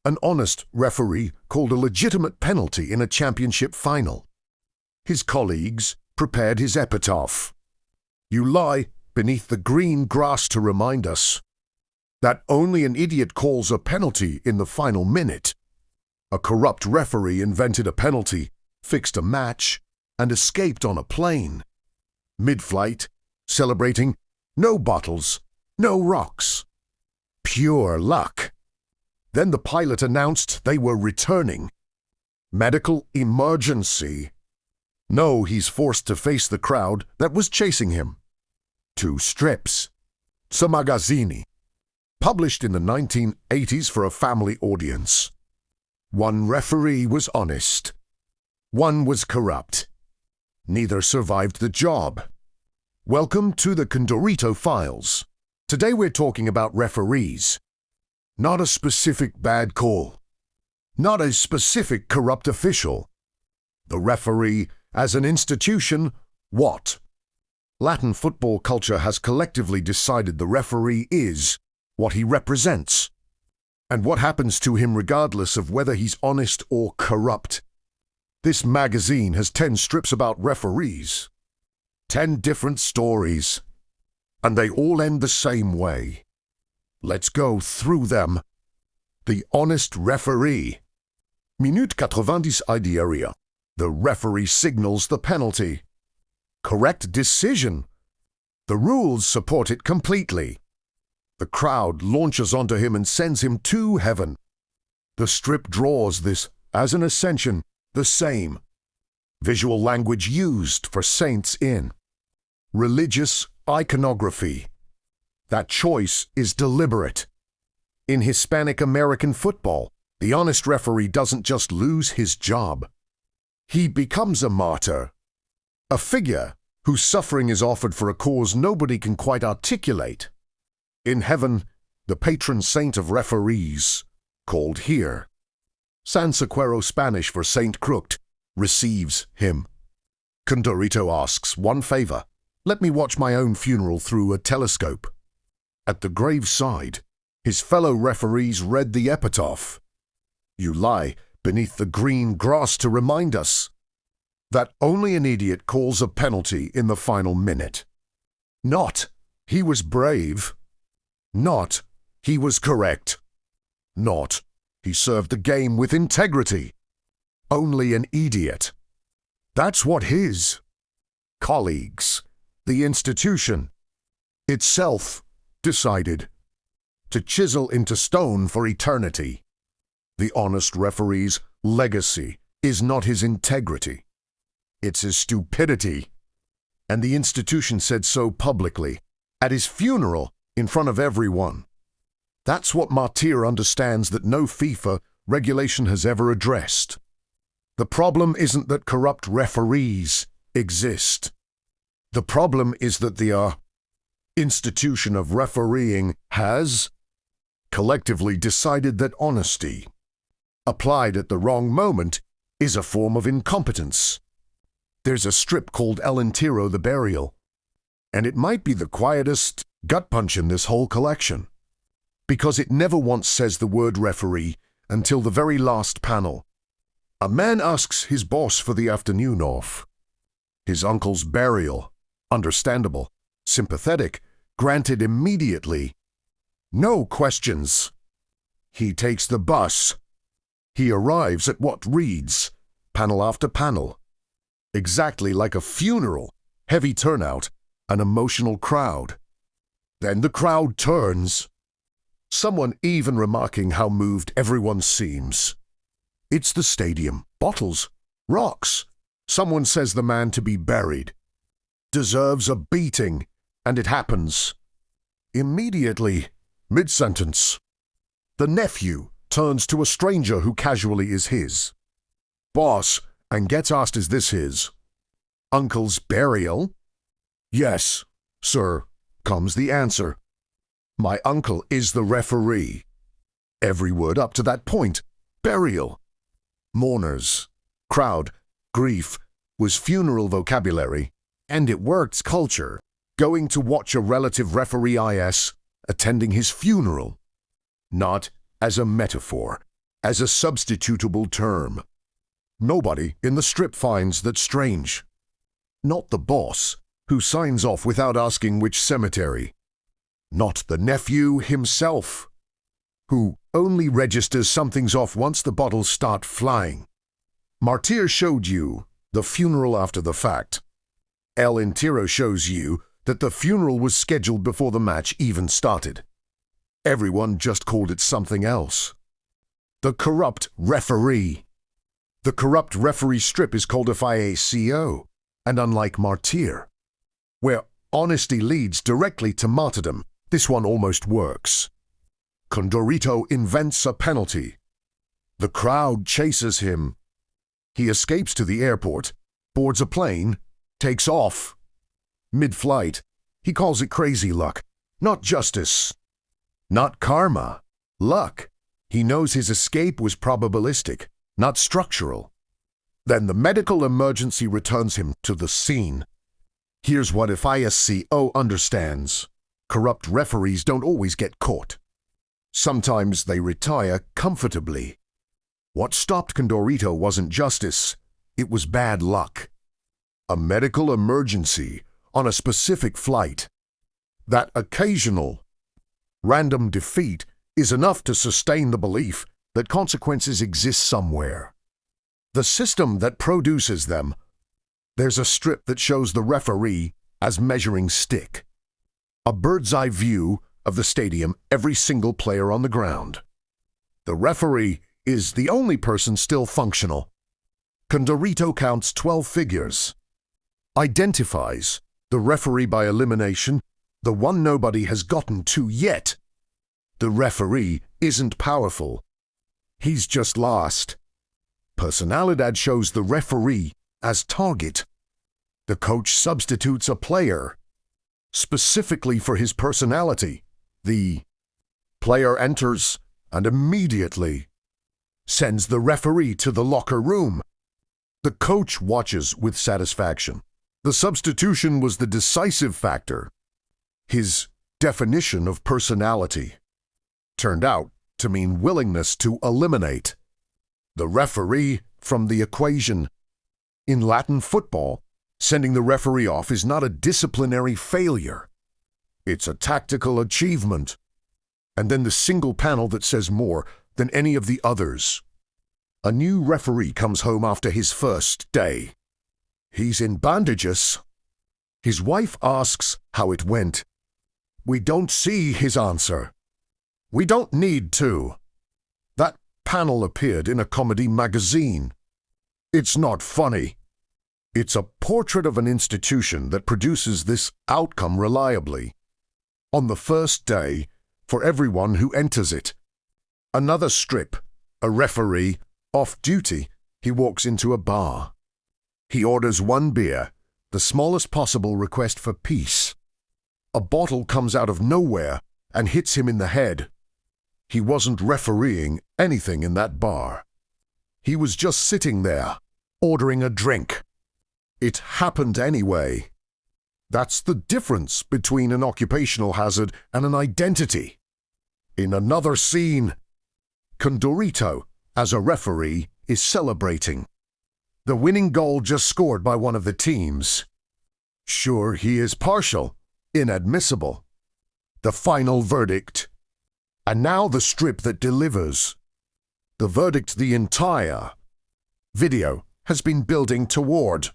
An honest referee called a legitimate penalty in a championship final. His colleagues prepared his epitaph. You lie beneath the green grass to remind us that only an idiot calls a penalty in the final minute. A corrupt referee invented a penalty, fixed a match, and escaped on a plane. Mid-flight, celebrating no bottles, no rocks. Pure luck. Then the pilot announced they were returning. Medical emergency. No, he's forced to face the crowd that was chasing him. 2 strips. Sa magazzini. Published in the 1980s for a family audience. 1 referee was honest. 1 was corrupt. Neither survived the job. Welcome to the Condorito Files. Today we're talking about referees. Not a specific bad call. Not a specific corrupt official. The referee as an institution, what? Latin football culture has collectively decided the referee is what he represents, and what happens to him regardless of whether he's honest or corrupt. This magazine has 10 strips about referees. 10 different stories. And they all end the same way. Let's go through them. The honest referee. Minute 90 idea. The referee signals the penalty. Correct decision. The rules support it completely. The crowd launches onto him and sends him to heaven. The strip draws this as an ascension, the same. Visual language used for saints in. Religious iconography. That choice is deliberate. In Hispanic American football, the honest referee doesn't just lose his job. He becomes a martyr. A figure whose suffering is offered for a cause nobody can quite articulate. In heaven, the patron saint of referees, called here. Sansequero Spanish for Saint Crooked, receives him. Condorito asks one favor. Let me watch my own funeral through a telescope. At the graveside, his fellow referees read the epitaph. You lie beneath the green grass to remind us that only an idiot calls a penalty in the final minute. Not, he was brave. Not, he was correct. Not, he served the game with integrity. Only an idiot. That's what his colleagues, the institution itself, decided to chisel into stone for eternity. The honest referee's legacy is not his integrity. It's his stupidity. And the institution said so publicly, at his funeral, in front of everyone. That's what Martyr understands that no FIFA regulation has ever addressed. The problem isn't that corrupt referees exist. The problem is that the institution of refereeing has collectively decided that honesty, applied at the wrong moment, is a form of incompetence. There's a strip called El Entierro, the Burial, and it might be the quietest gut punch in this whole collection, because it never once says the word referee until the very last panel. A man asks his boss for the afternoon off. His uncle's burial, understandable, sympathetic, granted immediately. No questions. He takes the bus. He arrives at what reads, panel after panel, exactly like a funeral, heavy turnout, an emotional crowd. Then the crowd turns, someone even remarking how moved everyone seems. It's the stadium, bottles, rocks. Someone says the man to be buried deserves a beating, and it happens. Immediately, mid-sentence, the nephew turns to a stranger who casually is his boss and gets asked, is this his uncle's burial? Yes, sir, comes the answer. My uncle is the referee. Every word up to that point, burial. Mourners, crowd, grief, was funeral vocabulary, and it worked culture. Going to watch a relative referee attending his funeral. Not as a metaphor, as a substitutable term. Nobody in the strip finds that strange. Not the boss, who signs off without asking which cemetery. Not the nephew himself, who only registers something's off once the bottles start flying. Martyr showed you the funeral after the fact. El Entierro shows you that the funeral was scheduled before the match even started. Everyone just called it something else. The corrupt referee. The corrupt referee strip is called a FIACO, and unlike Martyr, where honesty leads directly to martyrdom, this one almost works. Condorito invents a penalty. The crowd chases him. He escapes to the airport, boards a plane, takes off. Mid-flight, he calls it crazy luck, not justice. Not karma, luck. He knows his escape was probabilistic, not structural. Then the medical emergency returns him to the scene. Here's what FIACO understands. Corrupt referees don't always get caught. Sometimes they retire comfortably. What stopped Condorito wasn't justice, it was bad luck. A medical emergency on a specific flight. That occasional, random defeat is enough to sustain the belief that consequences exist somewhere. The system that produces them, there's a strip that shows the referee as measuring stick. A bird's-eye view of the stadium, every single player on the ground. The referee is the only person still functional. Condorito counts 12 figures. Identifies the referee by elimination, the one nobody has gotten to yet. The referee isn't powerful. He's just lost. Personalidad shows the referee as target. The coach substitutes a player, specifically for his personality. The player enters and immediately sends the referee to the locker room. The coach watches with satisfaction. The substitution was the decisive factor. His definition of personality turned out to mean willingness to eliminate the referee from the equation. In Latin football, sending the referee off is not a disciplinary failure. It's a tactical achievement. And then the single panel that says more than any of the others. A new referee comes home after his first day. He's in bandages. His wife asks how it went. We don't see his answer. We don't need to. That panel appeared in a comedy magazine. It's not funny. It's a portrait of an institution that produces this outcome reliably. On the first day, for everyone who enters it. Another strip, a referee, off duty, he walks into a bar. He orders one beer, the smallest possible request for peace. A bottle comes out of nowhere and hits him in the head. He wasn't refereeing anything in that bar. He was just sitting there, ordering a drink. It happened anyway. That's the difference between an occupational hazard and an identity. In another scene, Condorito, as a referee, is celebrating. The winning goal just scored by one of the teams. Sure, he is partial, inadmissible. The final verdict. And now the strip that delivers. The verdict the entire video has been building toward.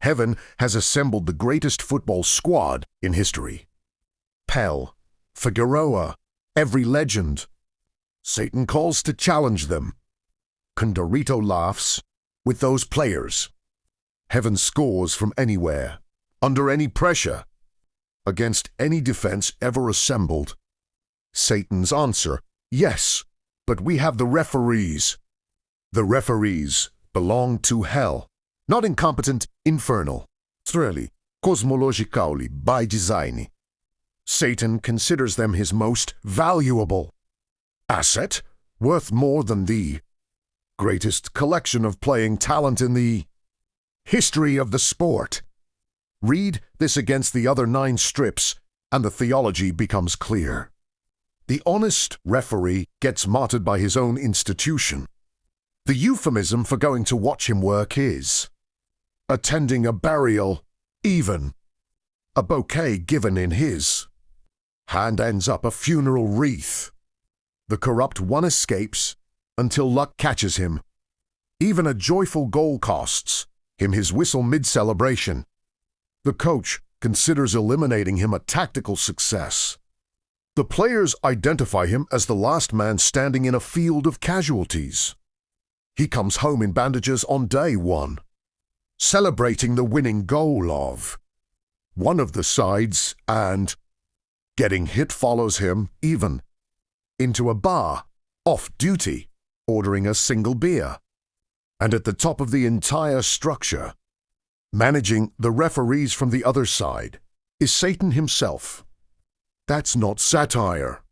Heaven has assembled the greatest football squad in history. Pelé, Figueroa, every legend. Satan calls to challenge them. Condorito laughs with those players. Heaven scores from anywhere, under any pressure, against any defense ever assembled. Satan's answer, yes, but we have the referees. The referees belong to hell, not incompetent, infernal. Streli, cosmologically by design. Satan considers them his most valuable asset, worth more than the greatest collection of playing talent in the history of the sport. Read this against the other 9 strips, and the theology becomes clear. The honest referee gets martyred by his own institution. The euphemism for going to watch him work is attending a burial, even. A bouquet given in his hand ends up a funeral wreath. The corrupt one escapes until luck catches him. Even a joyful goal costs him his whistle mid-celebration. The coach considers eliminating him a tactical success. The players identify him as the last man standing in a field of casualties. He comes home in bandages on day one, celebrating the winning goal of one of the sides, and getting hit follows him, even, into a bar, off-duty, ordering a single beer. And at the top of the entire structure, managing the referees from the other side, is Satan himself. That's not satire.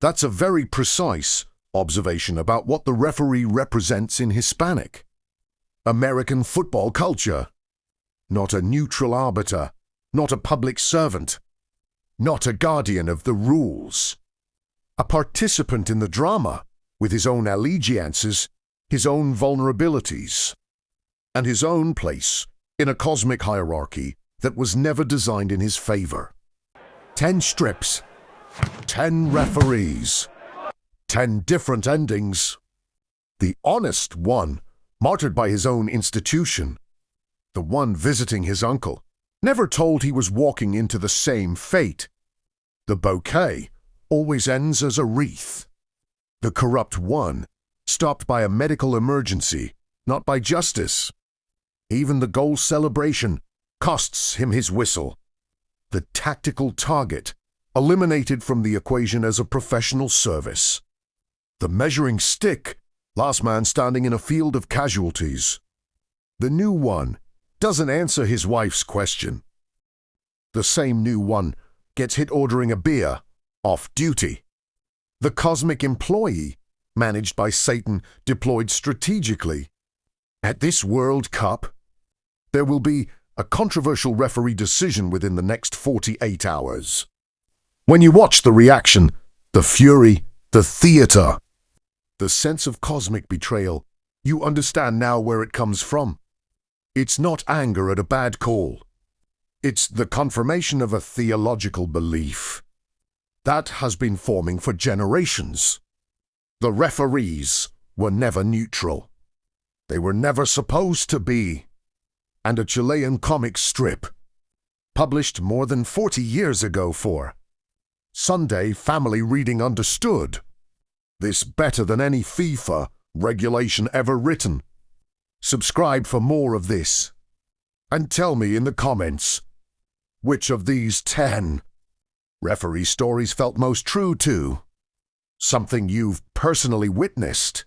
That's a very precise observation about what the referee represents in Hispanic American football culture. Not a neutral arbiter, not a public servant, not a guardian of the rules. A participant in the drama with his own allegiances, his own vulnerabilities, and his own place in a cosmic hierarchy that was never designed in his favor. 10 strips, 10 referees, 10 different endings. The honest one, martyred by his own institution. The one visiting his uncle, never told he was walking into the same fate. The bouquet always ends as a wreath. The corrupt one, stopped by a medical emergency, not by justice. Even the goal celebration costs him his whistle. The tactical target, eliminated from the equation as a professional service. The measuring stick, last man standing in a field of casualties. The new one doesn't answer his wife's question. The same new one gets hit ordering a beer, off duty. The cosmic employee, managed by Satan, deployed strategically. At this World Cup, there will be a controversial referee decision within the next 48 hours. When you watch the reaction, the fury, the theater, the sense of cosmic betrayal, you understand now where it comes from. It's not anger at a bad call. It's the confirmation of a theological belief that has been forming for generations. The referees were never neutral. They were never supposed to be. And a Chilean comic strip, published more than 40 years ago for Sunday Family Reading understood this better than any FIFA regulation ever written. Subscribe for more of this. And tell me in the comments, which of these 10 referee stories felt most true to? Something you've personally witnessed?